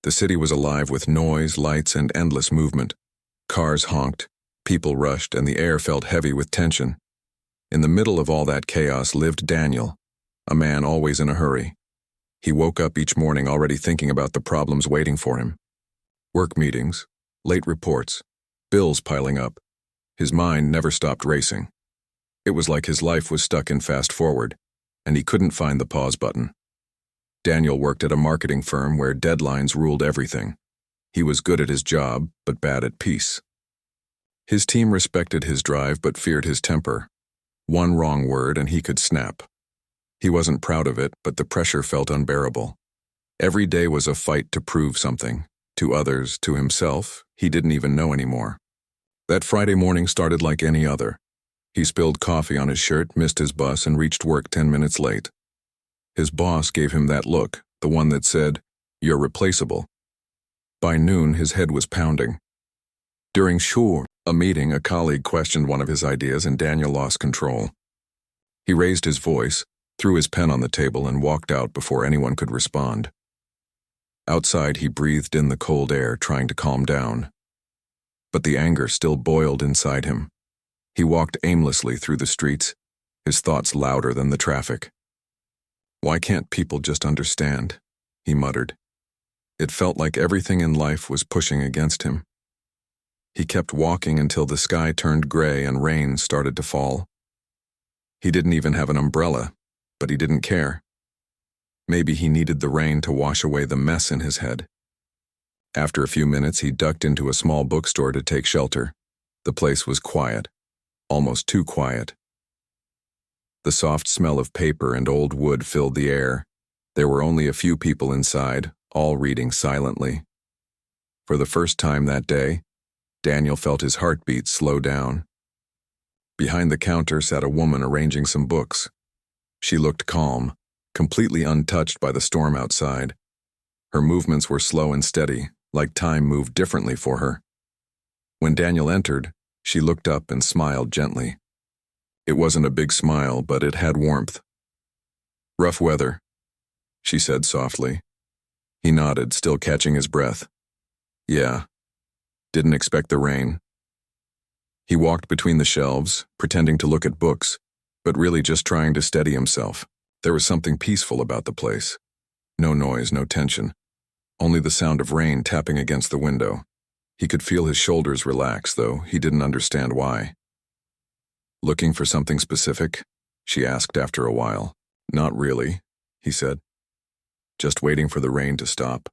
The city was alive with noise, lights, and endless movement. Cars honked, people rushed, and the air felt heavy with tension. In the middle of all that chaos lived Daniel, a man always in a hurry. He woke up each morning already thinking about the problems waiting for him. Work meetings, late reports, bills piling up. His mind never stopped racing. It was like his life was stuck in fast forward, and he couldn't find the pause button. Daniel worked at a marketing firm where deadlines ruled everything. He was good at his job, but bad at peace. His team respected his drive but feared his temper. One wrong word and he could snap. He wasn't proud of it, but the pressure felt unbearable. Every day was a fight to prove something. To others, to himself, he didn't even know anymore. That Friday morning started like any other. He spilled coffee on his shirt, missed his bus, and reached work 10 minutes late. His boss gave him that look, the one that said, "You're replaceable." By noon, his head was pounding. During a meeting, a colleague questioned one of his ideas and Daniel lost control. He raised his voice, threw his pen on the table, and walked out before anyone could respond. Outside, he breathed in the cold air, trying to calm down. But the anger still boiled inside him. He walked aimlessly through the streets, his thoughts louder than the traffic. "Why can't people just understand?" he muttered. It felt like everything in life was pushing against him. He kept walking until the sky turned gray and rain started to fall. He didn't even have an umbrella, but he didn't care. Maybe he needed the rain to wash away the mess in his head. After a few minutes, he ducked into a small bookstore to take shelter. The place was quiet, almost too quiet. The soft smell of paper and old wood filled the air. There were only a few people inside, all reading silently. For the first time that day, Daniel felt his heartbeat slow down. Behind the counter sat a woman arranging some books. She looked calm, completely untouched by the storm outside. Her movements were slow and steady, like time moved differently for her. When Daniel entered, she looked up and smiled gently. It wasn't a big smile, but it had warmth. "Rough weather," she said softly. He nodded, still catching his breath. "Yeah. Didn't expect the rain." He walked between the shelves, pretending to look at books, but really just trying to steady himself. There was something peaceful about the place. No noise, no tension. Only the sound of rain tapping against the window. He could feel his shoulders relax, though he didn't understand why. "Looking for something specific?" she asked after a while. "Not really," he said. "Just waiting for the rain to stop."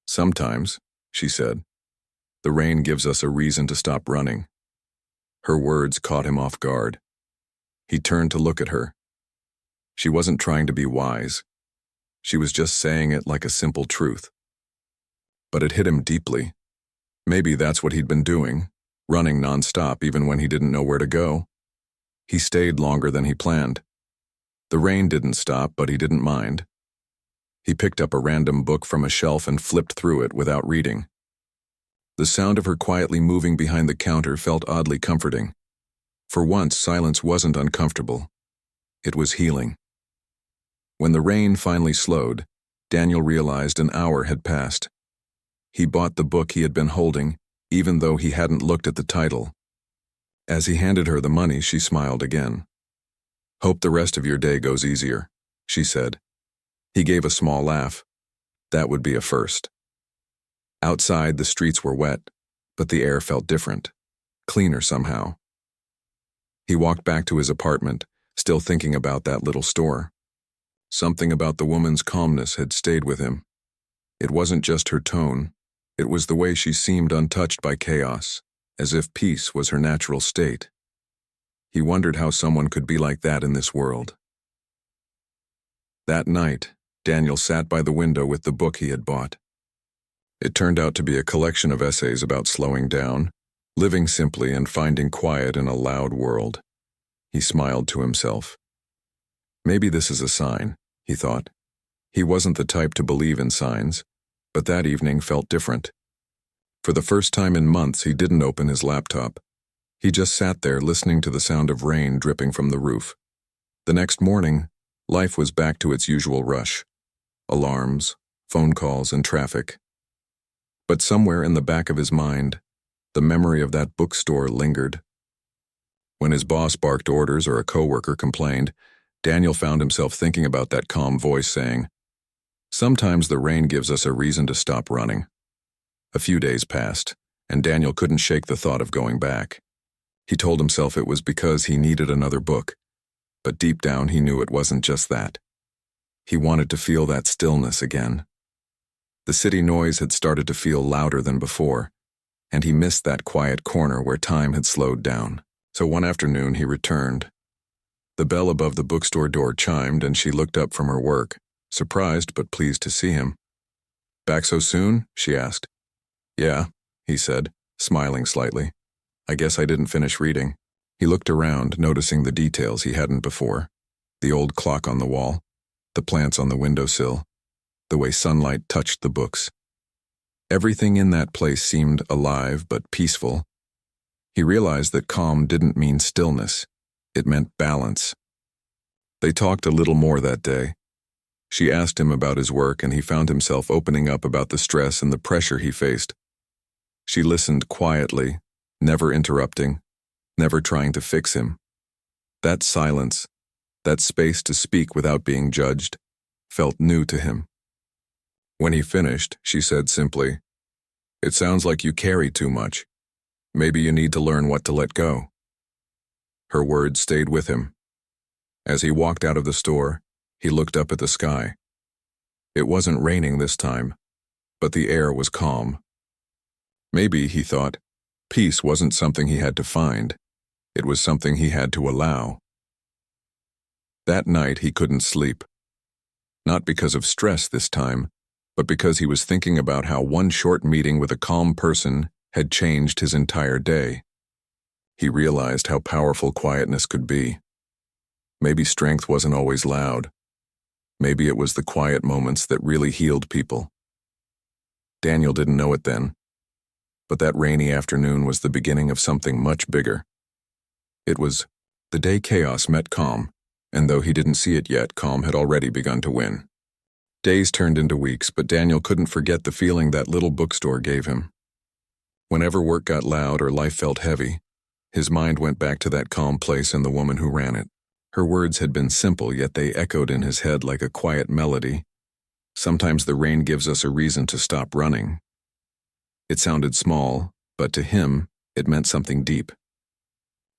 "Sometimes," she said, "the rain gives us a reason to stop running." Her words caught him off guard. He turned to look at her. She wasn't trying to be wise. She was just saying it like a simple truth. But it hit him deeply. Maybe that's what he'd been doing, running nonstop even when he didn't know where to go. He stayed longer than he planned. The rain didn't stop, but he didn't mind. He picked up a random book from a shelf and flipped through it without reading. The sound of her quietly moving behind the counter felt oddly comforting. For once, silence wasn't uncomfortable. It was healing. When the rain finally slowed, Daniel realized an hour had passed. He bought the book he had been holding, even though he hadn't looked at the title. As he handed her the money, she smiled again. "Hope the rest of your day goes easier," she said. He gave a small laugh. That would be a first. Outside, the streets were wet, but the air felt different, cleaner somehow. He walked back to his apartment, still thinking about that little store. Something about the woman's calmness had stayed with him. It wasn't just her tone. It was the way she seemed untouched by chaos, as if peace was her natural state. He wondered how someone could be like that in this world. That night, Daniel sat by the window with the book he had bought. It turned out to be a collection of essays about slowing down, living simply, and finding quiet in a loud world. He smiled to himself. Maybe this is a sign, he thought. He wasn't the type to believe in signs, but that evening felt different. For the first time in months, he didn't open his laptop. He just sat there listening to the sound of rain dripping from the roof. The next morning, life was back to its usual rush. Alarms, phone calls, and traffic. But somewhere in the back of his mind, the memory of that bookstore lingered. When his boss barked orders or a coworker complained, Daniel found himself thinking about that calm voice saying, "Sometimes the rain gives us a reason to stop running." A few days passed, and Daniel couldn't shake the thought of going back. He told himself it was because he needed another book, but deep down he knew it wasn't just that. He wanted to feel that stillness again. The city noise had started to feel louder than before, and he missed that quiet corner where time had slowed down. So one afternoon he returned. The bell above the bookstore door chimed, and she looked up from her work, surprised but pleased to see him. "Back so soon?" she asked. "Yeah," he said, smiling slightly. "I guess I didn't finish reading." He looked around, noticing the details he hadn't before. The old clock on the wall, the plants on the windowsill, the way sunlight touched the books. Everything in that place seemed alive but peaceful. He realized that calm didn't mean stillness. It meant balance. They talked a little more that day. She asked him about his work, and he found himself opening up about the stress and the pressure he faced. She listened quietly, never interrupting, never trying to fix him. That silence, that space to speak without being judged, felt new to him. When he finished, she said simply, "It sounds like you carry too much. Maybe you need to learn what to let go." Her words stayed with him. As he walked out of the store, he looked up at the sky. It wasn't raining this time, but the air was calm. Maybe, he thought, peace wasn't something he had to find. It was something he had to allow. That night he couldn't sleep. Not because of stress this time, but because he was thinking about how one short meeting with a calm person had changed his entire day. He realized how powerful quietness could be. Maybe strength wasn't always loud. Maybe it was the quiet moments that really healed people. Daniel didn't know it then, but that rainy afternoon was the beginning of something much bigger. It was the day chaos met calm, and though he didn't see it yet, calm had already begun to win. Days turned into weeks, but Daniel couldn't forget the feeling that little bookstore gave him. Whenever work got loud or life felt heavy, his mind went back to that calm place and the woman who ran it. Her words had been simple, yet they echoed in his head like a quiet melody. "Sometimes the rain gives us a reason to stop running." It sounded small, but to him, it meant something deep.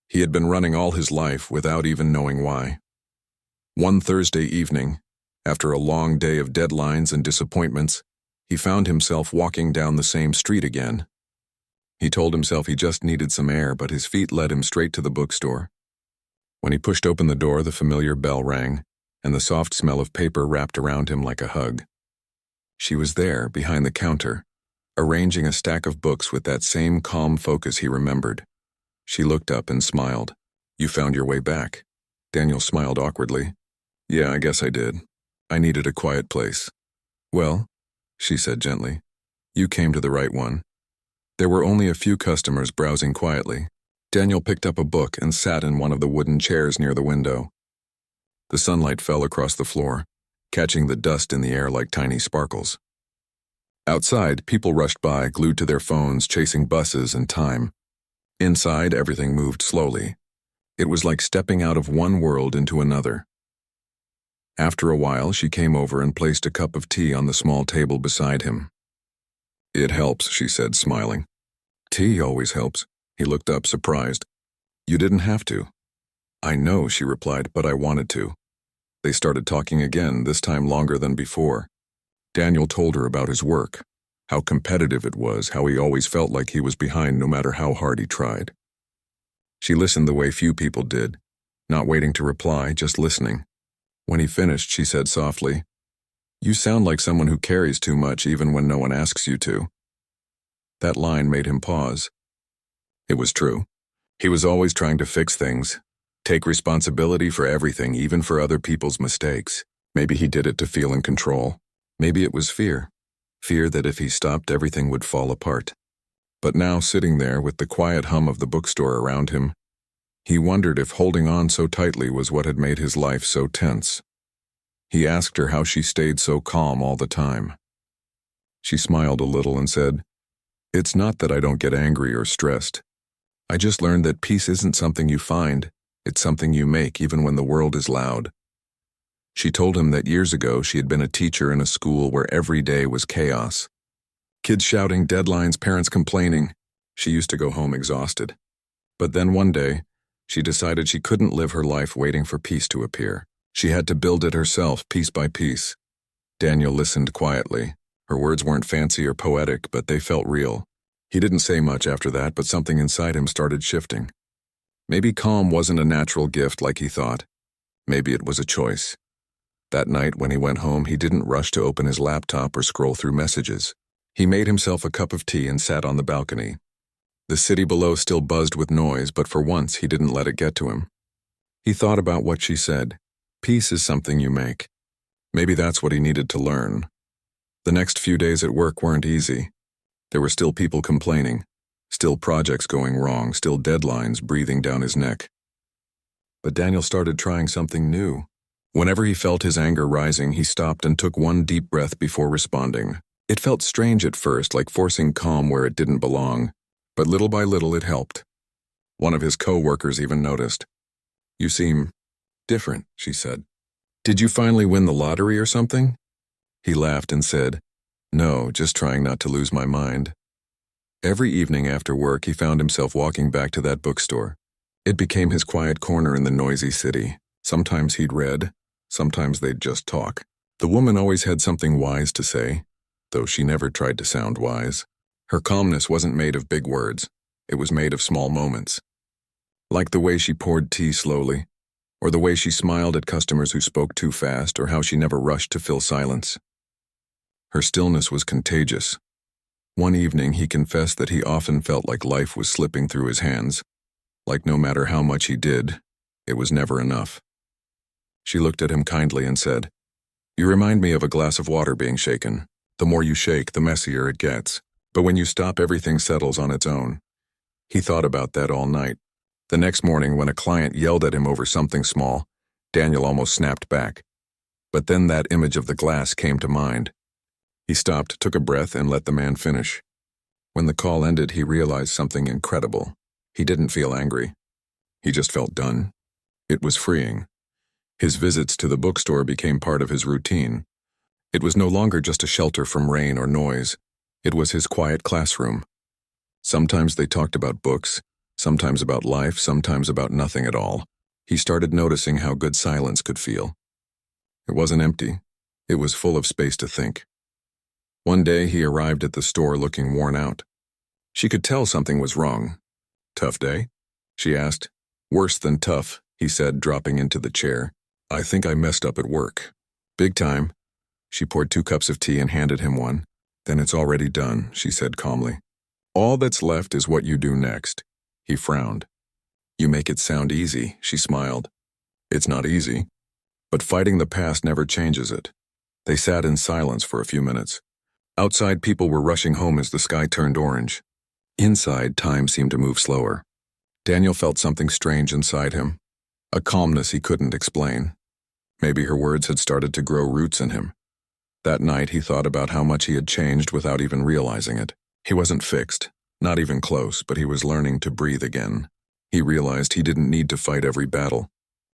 He had been running all his life without even knowing why. One Thursday evening, after a long day of deadlines and disappointments, he found himself walking down the same street again. He told himself he just needed some air, but his feet led him straight to the bookstore. When he pushed open the door, the familiar bell rang, and the soft smell of paper wrapped around him like a hug. She was there, behind the counter, arranging a stack of books with that same calm focus he remembered. She looked up and smiled. "You found your way back." Daniel smiled awkwardly. "Yeah, I guess I did. I needed a quiet place." "Well," she said gently, "you came to the right one." There were only a few customers browsing quietly. Daniel picked up a book and sat in one of the wooden chairs near the window. The sunlight fell across the floor, catching the dust in the air like tiny sparkles. Outside, people rushed by, glued to their phones, chasing buses and time. Inside, everything moved slowly. It was like stepping out of one world into another. After a while, she came over and placed a cup of tea on the small table beside him. "It helps," she said, smiling. "Tea always helps." He looked up, surprised. "You didn't have to." "I know," she replied, "but I wanted to." They started talking again, this time longer than before. Daniel told her about his work, how competitive it was, how he always felt like he was behind no matter how hard he tried. She listened the way few people did, not waiting to reply, just listening. When he finished, she said softly, "You sound like someone who carries too much even when no one asks you to." That line made him pause. It was true. He was always trying to fix things, take responsibility for everything, even for other people's mistakes. Maybe he did it to feel in control. Maybe it was fear. Fear that if he stopped, everything would fall apart. But now, sitting there with the quiet hum of the bookstore around him, he wondered if holding on so tightly was what had made his life so tense. He asked her how she stayed so calm all the time. She smiled a little and said, "It's not that I don't get angry or stressed. I just learned that peace isn't something you find, it's something you make even when the world is loud." She told him that years ago she had been a teacher in a school where every day was chaos. Kids shouting, deadlines, parents complaining. She used to go home exhausted. But then one day, she decided she couldn't live her life waiting for peace to appear. She had to build it herself, piece by piece. Daniel listened quietly. Her words weren't fancy or poetic, but they felt real. He didn't say much after that, but something inside him started shifting. Maybe calm wasn't a natural gift like he thought. Maybe it was a choice. That night, when he went home, he didn't rush to open his laptop or scroll through messages. He made himself a cup of tea and sat on the balcony. The city below still buzzed with noise, but for once he didn't let it get to him. He thought about what she said. Peace is something you make. Maybe that's what he needed to learn. The next few days at work weren't easy. There were still people complaining, still projects going wrong, still deadlines breathing down his neck. But Daniel started trying something new. Whenever he felt his anger rising, he stopped and took one deep breath before responding. It felt strange at first, like forcing calm where it didn't belong, but little by little it helped. One of his co-workers even noticed. "You seem different," she said. "Did you finally win the lottery or something?" He laughed and said, "No, just trying not to lose my mind." Every evening after work, he found himself walking back to that bookstore. It became his quiet corner in the noisy city. Sometimes he'd read, sometimes they'd just talk. The woman always had something wise to say, though she never tried to sound wise. Her calmness wasn't made of big words. It was made of small moments. Like the way she poured tea slowly, or the way she smiled at customers who spoke too fast, or how she never rushed to fill silence. Her stillness was contagious. One evening he confessed that he often felt like life was slipping through his hands, like no matter how much he did, it was never enough. She looked at him kindly and said, "You remind me of a glass of water being shaken. The more you shake, the messier it gets. But when you stop, everything settles on its own." He thought about that all night. The next morning, when a client yelled at him over something small, Daniel almost snapped back. But then that image of the glass came to mind. He stopped, took a breath, and let the man finish. When the call ended, he realized something incredible. He didn't feel angry. He just felt done. It was freeing. His visits to the bookstore became part of his routine. It was no longer just a shelter from rain or noise. It was his quiet classroom. Sometimes they talked about books, sometimes about life, sometimes about nothing at all. He started noticing how good silence could feel. It wasn't empty. It was full of space to think. One day he arrived at the store looking worn out. She could tell something was wrong. "Tough day?" she asked. "Worse than tough," he said, dropping into the chair. "I think I messed up at work." "Big time." She poured 2 cups of tea and handed him one. "Then it's already done," she said calmly. "All that's left is what you do next." He frowned. "You make it sound easy," she smiled. "It's not easy. But fighting the past never changes it." They sat in silence for a few minutes. Outside, people were rushing home as the sky turned orange. Inside, time seemed to move slower. Daniel felt something strange inside him, a calmness he couldn't explain. Maybe her words had started to grow roots in him. That night, he thought about how much he had changed without even realizing it. He wasn't fixed, not even close, but he was learning to breathe again. He realized he didn't need to fight every battle.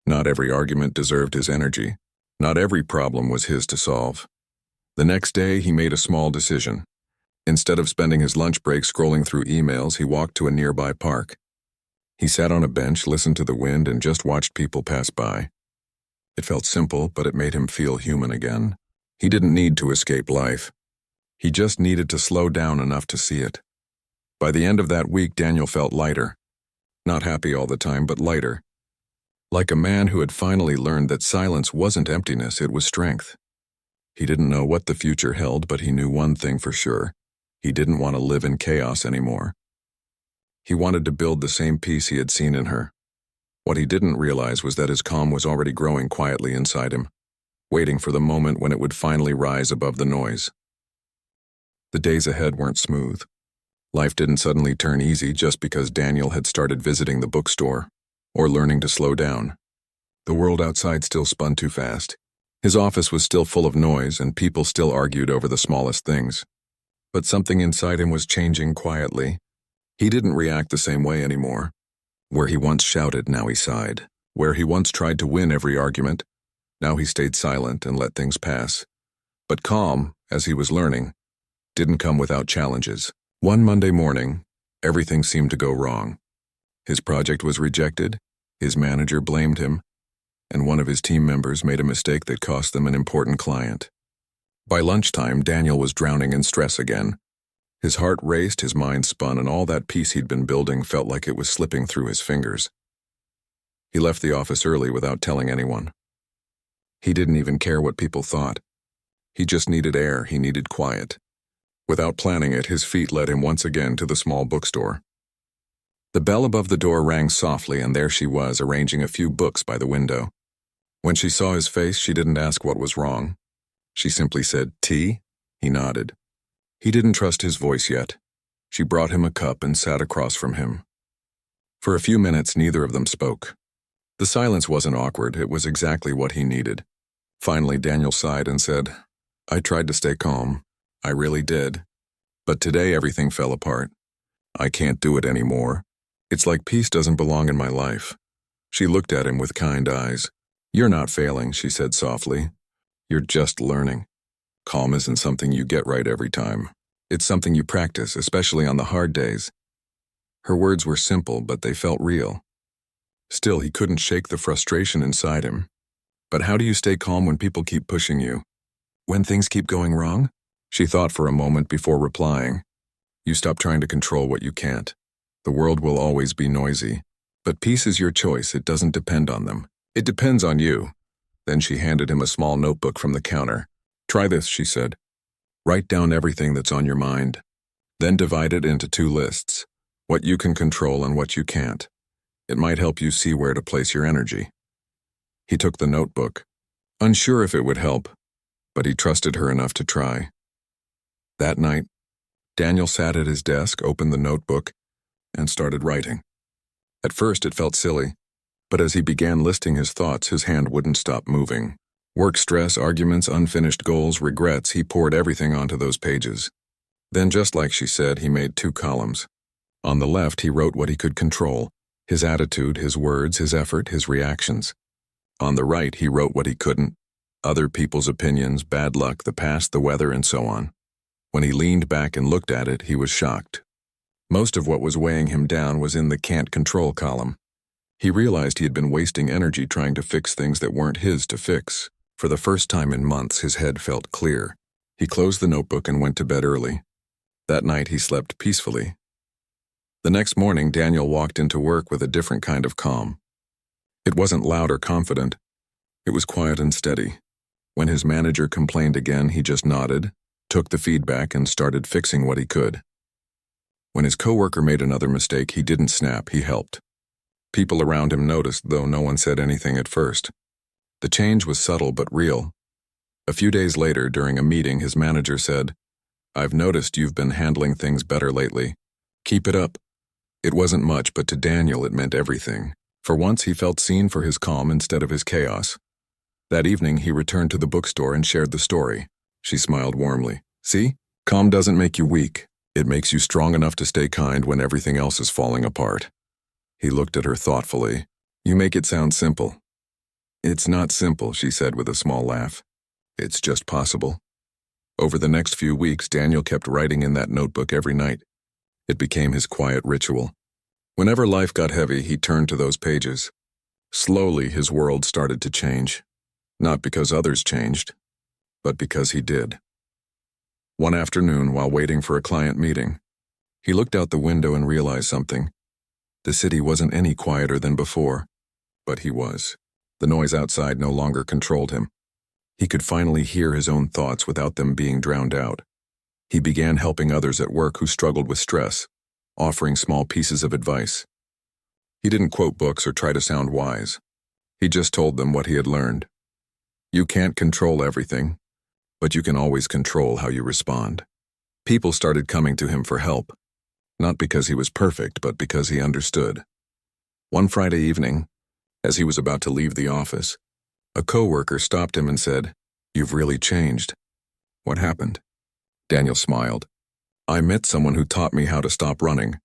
Not every argument deserved his energy. Not every problem was his to solve. The next day, he made a small decision. Instead of spending his lunch break scrolling through emails, he walked to a nearby park. He sat on a bench, listened to the wind, and just watched people pass by. It felt simple, but it made him feel human again. He didn't need to escape life. He just needed to slow down enough to see it. By the end of that week, Daniel felt lighter. Not happy all the time, but lighter. Like a man who had finally learned that silence wasn't emptiness, it was strength. He didn't know what the future held, but he knew one thing for sure. He didn't want to live in chaos anymore. He wanted to build the same peace he had seen in her. What he didn't realize was that his calm was already growing quietly inside him, waiting for the moment when it would finally rise above the noise. The days ahead weren't smooth. Life didn't suddenly turn easy just because Daniel had started visiting the bookstore or learning to slow down. The world outside still spun too fast. His office was still full of noise, and people still argued over the smallest things. But something inside him was changing quietly. He didn't react the same way anymore. Where he once shouted, now he sighed. Where he once tried to win every argument, now he stayed silent and let things pass. But calm, as he was learning, didn't come without challenges. One Monday morning, everything seemed to go wrong. His project was rejected, his manager blamed him, and one of his team members made a mistake that cost them an important client. By lunchtime, Daniel was drowning in stress again. His heart raced, his mind spun, and all that peace he'd been building felt like it was slipping through his fingers. He left the office early without telling anyone. He didn't even care what people thought. He just needed air, he needed quiet. Without planning it, his feet led him once again to the small bookstore. The bell above the door rang softly, and there she was, arranging a few books by the window. When she saw his face, she didn't ask what was wrong. She simply said, "Tea?" He nodded. He didn't trust his voice yet. She brought him a cup and sat across from him. For a few minutes, neither of them spoke. The silence wasn't awkward, it was exactly what he needed. Finally, Daniel sighed and said, "I tried to stay calm. I really did. But today everything fell apart. I can't do it anymore. It's like peace doesn't belong in my life." She looked at him with kind eyes. "You're not failing," she said softly. "You're just learning. Calm isn't something you get right every time. It's something you practice, especially on the hard days." Her words were simple, but they felt real. Still, he couldn't shake the frustration inside him. But how do you stay calm when people keep pushing you? When things keep going wrong? She thought for a moment before replying. You stop trying to control what you can't. The world will always be noisy. But peace is your choice, it doesn't depend on them. It depends on you. Then she handed him a small notebook from the counter. "Try this," she said. "Write down everything that's on your mind. Then divide it into 2 lists, what you can control and what you can't. It might help you see where to place your energy." He took the notebook, unsure if it would help, but he trusted her enough to try. That night, Daniel sat at his desk, opened the notebook, and started writing. At first it felt silly, but as he began listing his thoughts, his hand wouldn't stop moving. Work stress, arguments, unfinished goals, regrets, he poured everything onto those pages. Then, just like she said, he made 2 columns. On the left, he wrote what he could control, his attitude, his words, his effort, his reactions. On the right, he wrote what he couldn't, other people's opinions, bad luck, the past, the weather, and so on. When he leaned back and looked at it, he was shocked. Most of what was weighing him down was in the can't control column. He realized he had been wasting energy trying to fix things that weren't his to fix. For the first time in months, his head felt clear. He closed the notebook and went to bed early. That night, he slept peacefully. The next morning, Daniel walked into work with a different kind of calm. It wasn't loud or confident. It was quiet and steady. When his manager complained again, he just nodded, took the feedback, and started fixing what he could. When his coworker made another mistake, he didn't snap, he helped. People around him noticed, though no one said anything at first. The change was subtle but real. A few days later, during a meeting, his manager said, "I've noticed you've been handling things better lately. Keep it up." It wasn't much, but to Daniel it meant everything. For once, he felt seen for his calm instead of his chaos. That evening, he returned to the bookstore and shared the story. She smiled warmly. "See? Calm doesn't make you weak. It makes you strong enough to stay kind when everything else is falling apart." He looked at her thoughtfully. "You make it sound simple." "It's not simple," she said with a small laugh. "It's just possible." Over the next few weeks, Daniel kept writing in that notebook every night. It became his quiet ritual. Whenever life got heavy, he turned to those pages. Slowly, his world started to change. Not because others changed, but because he did. One afternoon, while waiting for a client meeting, he looked out the window and realized something. The city wasn't any quieter than before, but he was. The noise outside no longer controlled him. He could finally hear his own thoughts without them being drowned out. He began helping others at work who struggled with stress, offering small pieces of advice. He didn't quote books or try to sound wise. He just told them what he had learned. You can't control everything, but you can always control how you respond. People started coming to him for help, not because he was perfect, but because he understood. One Friday evening, as he was about to leave the office, a coworker stopped him and said, "You've really changed." "What happened?" Daniel smiled. I met someone who taught me how to stop running.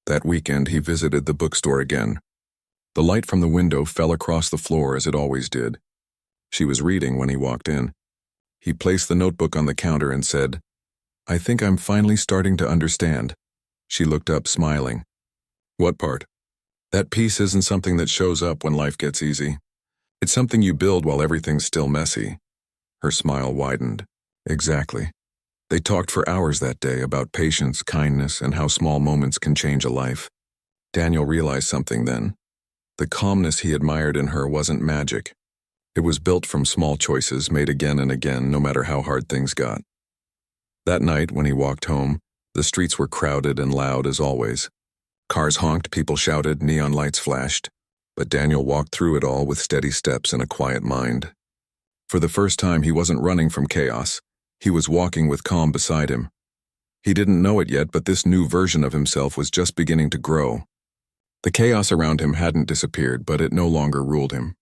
That weekend, he visited the bookstore again. The light from the window fell across the floor as it always did. She was reading when he walked in. He placed the notebook on the counter and said, "I think I'm finally starting to understand." She looked up, smiling. "What part?" "That peace isn't something that shows up when life gets easy. It's something you build while everything's still messy." Her smile widened. Exactly. They talked for hours that day about patience, kindness, and how small moments can change a life. Daniel realized something then. The calmness he admired in her wasn't magic. It was built from small choices made again and again, no matter how hard things got. That night, when he walked home, the streets were crowded and loud as always. Cars honked, people shouted, neon lights flashed. But Daniel walked through it all with steady steps and a quiet mind. For the first time, he wasn't running from chaos. He was walking with calm beside him. He didn't know it yet, but this new version of himself was just beginning to grow. The chaos around him hadn't disappeared, but it no longer ruled him.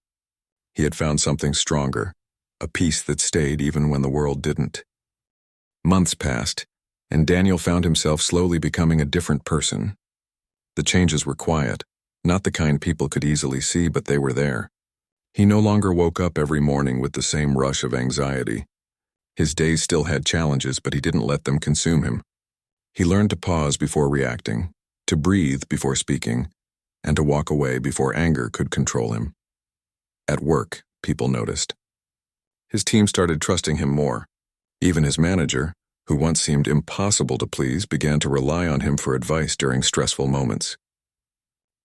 He had found something stronger, a peace that stayed even when the world didn't. Months passed, and Daniel found himself slowly becoming a different person. The changes were quiet, not the kind people could easily see, but they were there. He no longer woke up every morning with the same rush of anxiety. His days still had challenges, but he didn't let them consume him. He learned to pause before reacting, to breathe before speaking, and to walk away before anger could control him. At work, people noticed. His team started trusting him more. Even his manager, who once seemed impossible to please, began to rely on him for advice during stressful moments.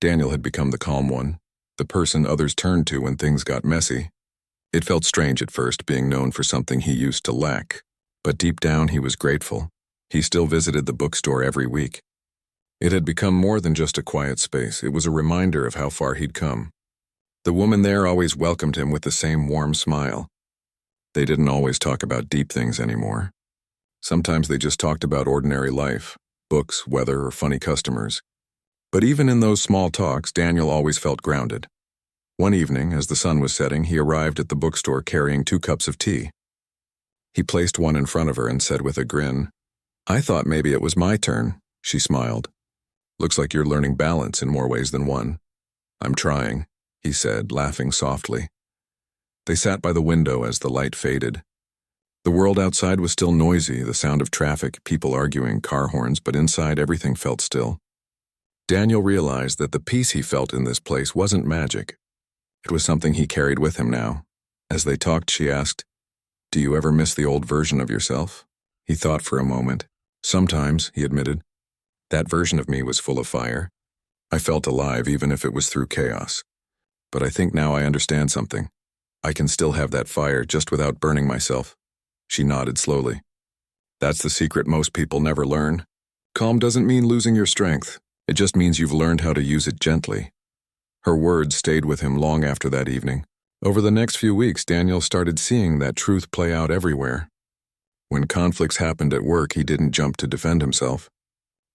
Daniel had become the calm one, the person others turned to when things got messy. It felt strange at first, being known for something he used to lack, but deep down he was grateful. He still visited the bookstore every week. It had become more than just a quiet space. It was a reminder of how far he'd come. The woman there always welcomed him with the same warm smile. They didn't always talk about deep things anymore. Sometimes they just talked about ordinary life, books, weather, or funny customers. But even in those small talks, Daniel always felt grounded. One evening, as the sun was setting, he arrived at the bookstore carrying 2 cups of tea. He placed one in front of her and said with a grin, "I thought maybe it was my turn." She smiled. "Looks like you're learning balance in more ways than one." "I'm trying," he said, laughing softly. They sat by the window as the light faded. The world outside was still noisy, the sound of traffic, people arguing, car horns, but inside everything felt still. Daniel realized that the peace he felt in this place wasn't magic. It was something he carried with him now. As they talked, she asked, "Do you ever miss the old version of yourself?" He thought for a moment. "Sometimes," he admitted. "That version of me was full of fire. I felt alive even if it was through chaos. But I think now I understand something. I can still have that fire just without burning myself." She nodded slowly. "That's the secret most people never learn. Calm doesn't mean losing your strength. It just means you've learned how to use it gently." Her words stayed with him long after that evening. Over the next few weeks, Daniel started seeing that truth play out everywhere. When conflicts happened at work, he didn't jump to defend himself.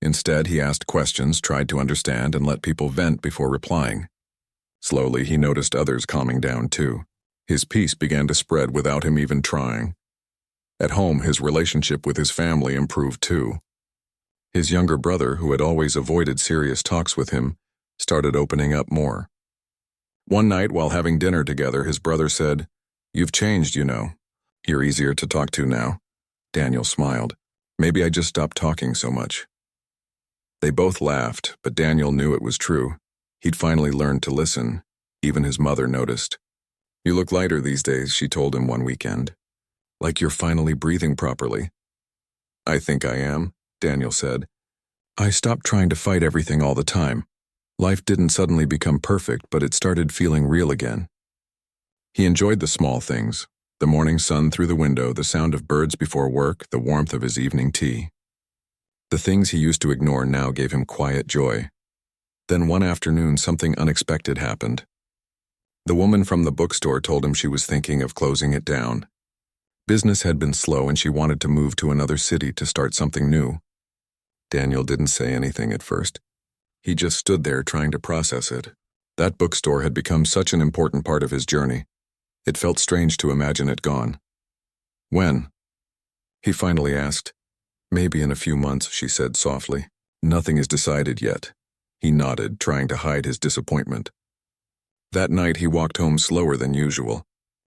Instead, he asked questions, tried to understand, and let people vent before replying. Slowly, he noticed others calming down too. His peace began to spread without him even trying. At home, his relationship with his family improved too. His younger brother, who had always avoided serious talks with him, started opening up more. One night, while having dinner together, his brother said, "You've changed, you know. You're easier to talk to now." Daniel smiled. "Maybe I just stopped talking so much." They both laughed, but Daniel knew it was true. He'd finally learned to listen. Even his mother noticed. "You look lighter these days," she told him one weekend. "Like you're finally breathing properly." "I think I am," Daniel said. "I stopped trying to fight everything all the time. Life didn't suddenly become perfect, but it started feeling real again." He enjoyed the small things, the morning sun through the window, the sound of birds before work, the warmth of his evening tea. The things he used to ignore now gave him quiet joy. Then one afternoon, something unexpected happened. The woman from the bookstore told him she was thinking of closing it down. Business had been slow and she wanted to move to another city to start something new. Daniel didn't say anything at first. He just stood there trying to process it. That bookstore had become such an important part of his journey. It felt strange to imagine it gone. "When?" he finally asked. Maybe in a few months, she said softly. Nothing is decided yet. He nodded, trying to hide his disappointment. That night, he walked home slower than usual.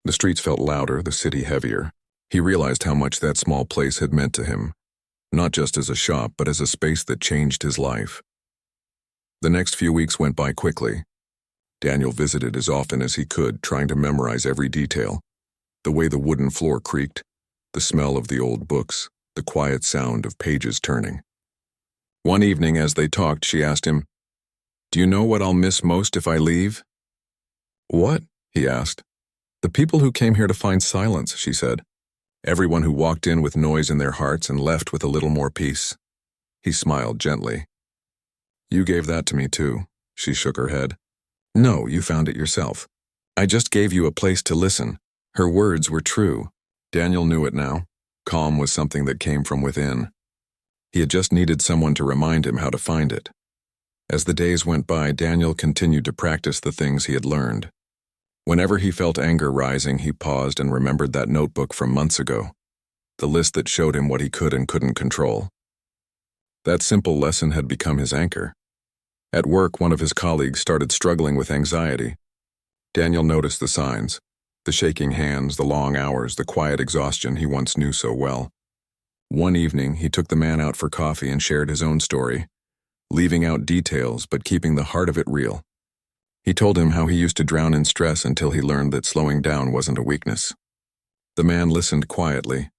The streets felt louder, the city heavier. He realized how much that small place had meant to him, not just as a shop, but as a space that changed his life. The next few weeks went by quickly. Daniel visited as often as he could, trying to memorize every detail. The way the wooden floor creaked, the smell of the old books, the quiet sound of pages turning. One evening, as they talked, she asked him, "Do you know what I'll miss most if I leave?" "What?" he asked. "The people who came here to find silence," she said. "Everyone who walked in with noise in their hearts and left with a little more peace." He smiled gently. "You gave that to me too." She shook her head. "No, you found it yourself. I just gave you a place to listen." Her words were true. Daniel knew it now. Calm was something that came from within. He had just needed someone to remind him how to find it. As the days went by, Daniel continued to practice the things he had learned. Whenever he felt anger rising, he paused and remembered that notebook from months ago, the list that showed him what he could and couldn't control. That simple lesson had become his anchor. At work, one of his colleagues started struggling with anxiety. Daniel noticed the signs, the shaking hands, the long hours, the quiet exhaustion he once knew so well. One evening, he took the man out for coffee and shared his own story, leaving out details but keeping the heart of it real. He told him how he used to drown in stress until he learned that slowing down wasn't a weakness. The man listened quietly,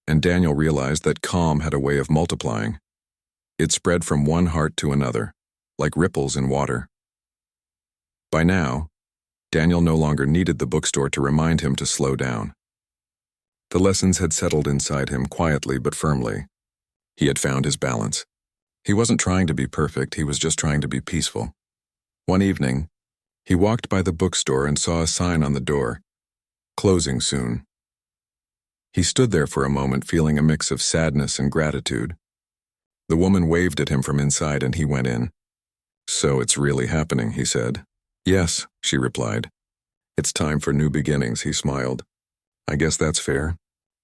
and Daniel realized that calm had a way of multiplying. It spread from one heart to another, like ripples in water. By now, Daniel no longer needed the bookstore to remind him to slow down. The lessons had settled inside him quietly but firmly. He had found his balance. He wasn't trying to be perfect, he was just trying to be peaceful. One evening, he walked by the bookstore and saw a sign on the door, "Closing soon." He stood there for a moment, feeling a mix of sadness and gratitude. The woman waved at him from inside and he went in. "So it's really happening," he said. "Yes," she replied. "It's time for new beginnings," he smiled. "I guess that's fair.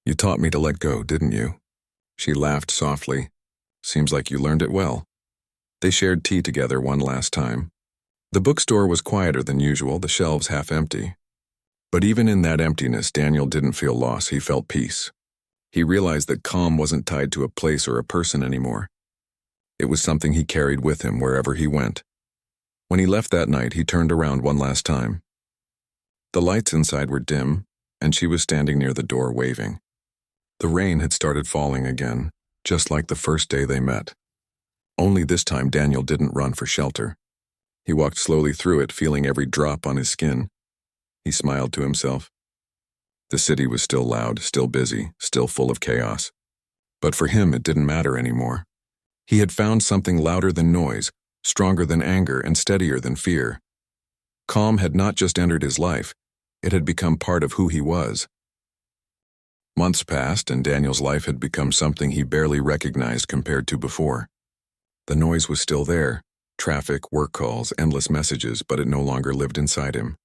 You taught me to let go, didn't you?" She laughed softly. "Seems like you learned it well." They shared tea together one last time. The bookstore was quieter than usual, the shelves half empty. But even in that emptiness, Daniel didn't feel loss, he felt peace. He realized that calm wasn't tied to a place or a person anymore. It was something he carried with him wherever he went. When he left that night, he turned around one last time. The lights inside were dim, and she was standing near the door waving. The rain had started falling again, just like the first day they met. Only this time Daniel didn't run for shelter. He walked slowly through it, feeling every drop on his skin. He smiled to himself. The city was still loud, still busy, still full of chaos. But for him, it didn't matter anymore. He had found something louder than noise, stronger than anger, and steadier than fear. Calm had not just entered his life, it had become part of who he was. Months passed, and Daniel's life had become something he barely recognized compared to before. The noise was still there, traffic, work calls, endless messages, but it no longer lived inside him.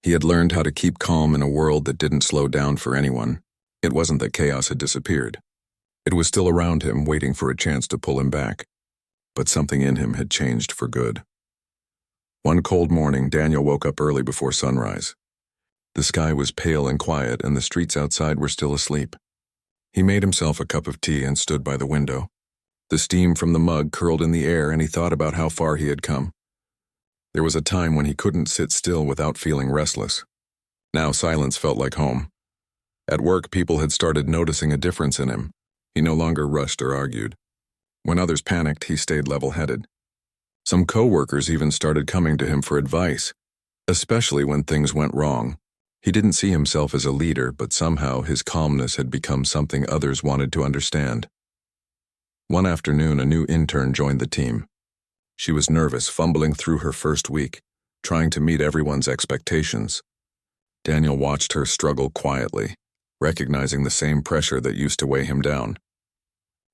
He had learned how to keep calm in a world that didn't slow down for anyone. It wasn't that chaos had disappeared. It was still around him, waiting for a chance to pull him back. But something in him had changed for good. One cold morning, Daniel woke up early before sunrise. The sky was pale and quiet, and the streets outside were still asleep. He made himself a cup of tea and stood by the window. The steam from the mug curled in the air, and he thought about how far he had come. There was a time when he couldn't sit still without feeling restless. Now silence felt like home. At work, people had started noticing a difference in him. He no longer rushed or argued. When others panicked, he stayed level-headed. Some co-workers even started coming to him for advice, especially when things went wrong. He didn't see himself as a leader, but somehow his calmness had become something others wanted to understand. One afternoon, a new intern joined the team. She was nervous, fumbling through her first week, trying to meet everyone's expectations. Daniel watched her struggle quietly, recognizing the same pressure that used to weigh him down.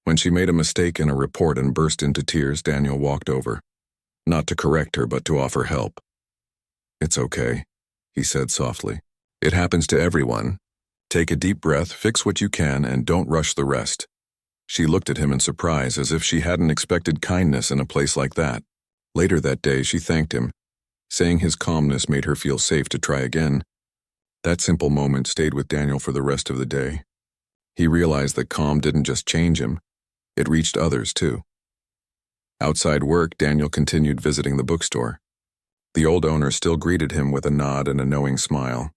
When she made a mistake in a report and burst into tears, Daniel walked over, not to correct her, but to offer help. "It's okay," he said softly. "It happens to everyone. Take a deep breath, fix what you can, and don't rush the rest." She looked at him in surprise, as if she hadn't expected kindness in a place like that. Later that day, she thanked him, saying his calmness made her feel safe to try again. That simple moment stayed with Daniel for the rest of the day. He realized that calm didn't just change him, it reached others too. Outside work, Daniel continued visiting the bookstore. The old owner still greeted him with a nod and a knowing smile.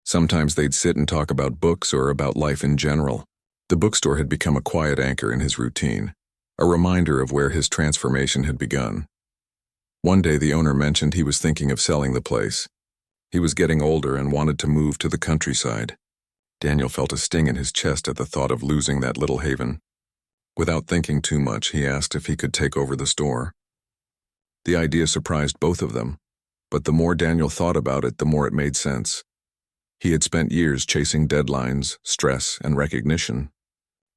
Sometimes they'd sit and talk about books or about life in general. The bookstore had become a quiet anchor in his routine, a reminder of where his transformation had begun. One day the owner mentioned he was thinking of selling the place. He was getting older and wanted to move to the countryside. Daniel felt a sting in his chest at the thought of losing that little haven. Without thinking too much, he asked if he could take over the store. The idea surprised both of them, but the more Daniel thought about it, the more it made sense. He had spent years chasing deadlines, stress, and recognition.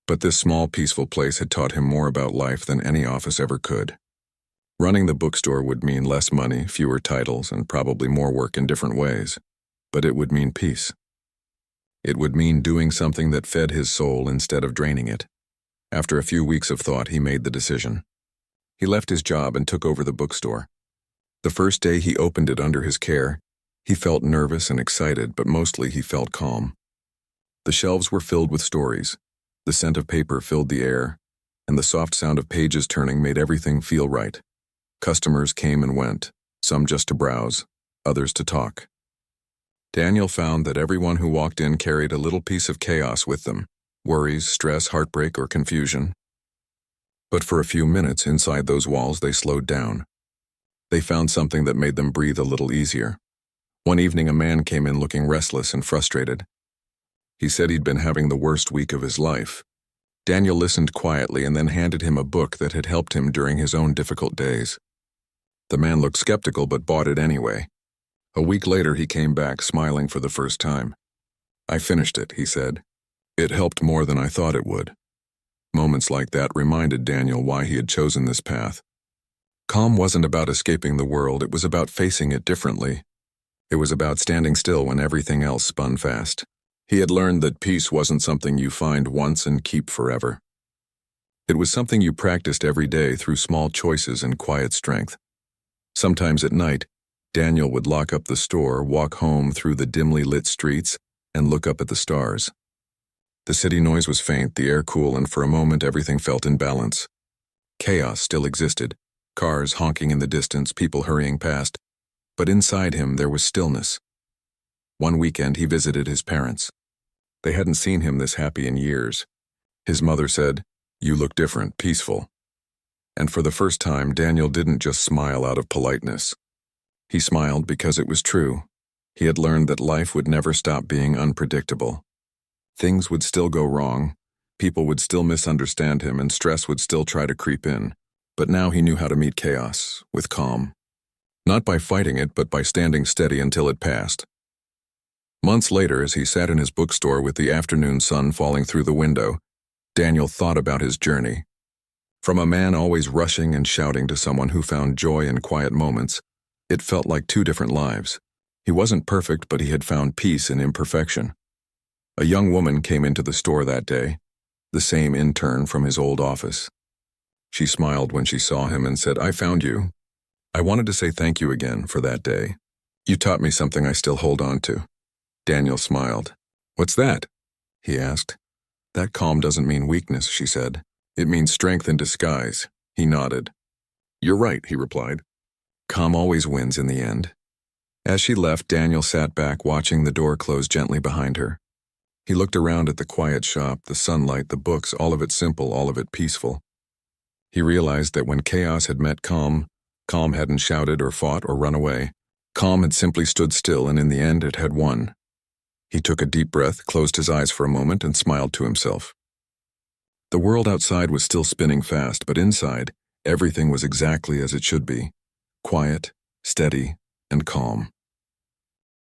But this small, peaceful place had taught him more about life than any office ever could. Running the bookstore would mean less money, fewer titles, and probably more work in different ways. But it would mean peace. It would mean doing something that fed his soul instead of draining it. After a few weeks of thought, he made the decision. He left his job and took over the bookstore. The first day he opened it under his care, he felt nervous and excited, but mostly he felt calm. The shelves were filled with stories. The scent of paper filled the air, and the soft sound of pages turning made everything feel right. Customers came and went, some just to browse, others to talk. Daniel found that everyone who walked in carried a little piece of chaos with them, worries, stress, heartbreak, or confusion. But for a few minutes inside those walls, they slowed down. They found something that made them breathe a little easier. One evening, a man came in looking restless and frustrated. He said he'd been having the worst week of his life. Daniel listened quietly and then handed him a book that had helped him during his own difficult days. The man looked skeptical but bought it anyway. A week later, he came back, smiling for the first time. "I finished it," he said. "It helped more than I thought it would." Moments like that reminded Daniel why he had chosen this path. Calm wasn't about escaping the world, it was about facing it differently. It was about standing still when everything else spun fast. He had learned that peace wasn't something you find once and keep forever. It was something you practiced every day through small choices and quiet strength. Sometimes at night, Daniel would lock up the store, walk home through the dimly lit streets, and look up at the stars. The city noise was faint, the air cool, and for a moment everything felt in balance. Chaos still existed, cars honking in the distance, people hurrying past, but inside him there was stillness. One weekend he visited his parents. They hadn't seen him this happy in years. His mother said, "You look different, peaceful." And for the first time, Daniel didn't just smile out of politeness. He smiled because it was true. He had learned that life would never stop being unpredictable. Things would still go wrong, people would still misunderstand him, and stress would still try to creep in. But now he knew how to meet chaos, with calm. Not by fighting it, but by standing steady until it passed. Months later, as he sat in his bookstore with the afternoon sun falling through the window, Daniel thought about his journey. From a man always rushing and shouting to someone who found joy in quiet moments, it felt like two different lives. He wasn't perfect, but he had found peace in imperfection. A young woman came into the store that day, the same intern from his old office. She smiled when she saw him and said, "I found you. I wanted to say thank you again for that day. You taught me something I still hold on to." Daniel smiled. "What's that?" he asked. "That calm doesn't mean weakness," she said. "It means strength in disguise." He nodded. "You're right," he replied. Calm always wins in the end. As she left, Daniel sat back, watching the door close gently behind her. He looked around at the quiet shop, the sunlight, the books, all of it simple, all of it peaceful. He realized that when chaos had met calm, calm hadn't shouted or fought or run away. Calm had simply stood still, and in the end it had won. He took a deep breath, closed his eyes for a moment, and smiled to himself. The world outside was still spinning fast, but inside, everything was exactly as it should be. Quiet, steady, and calm.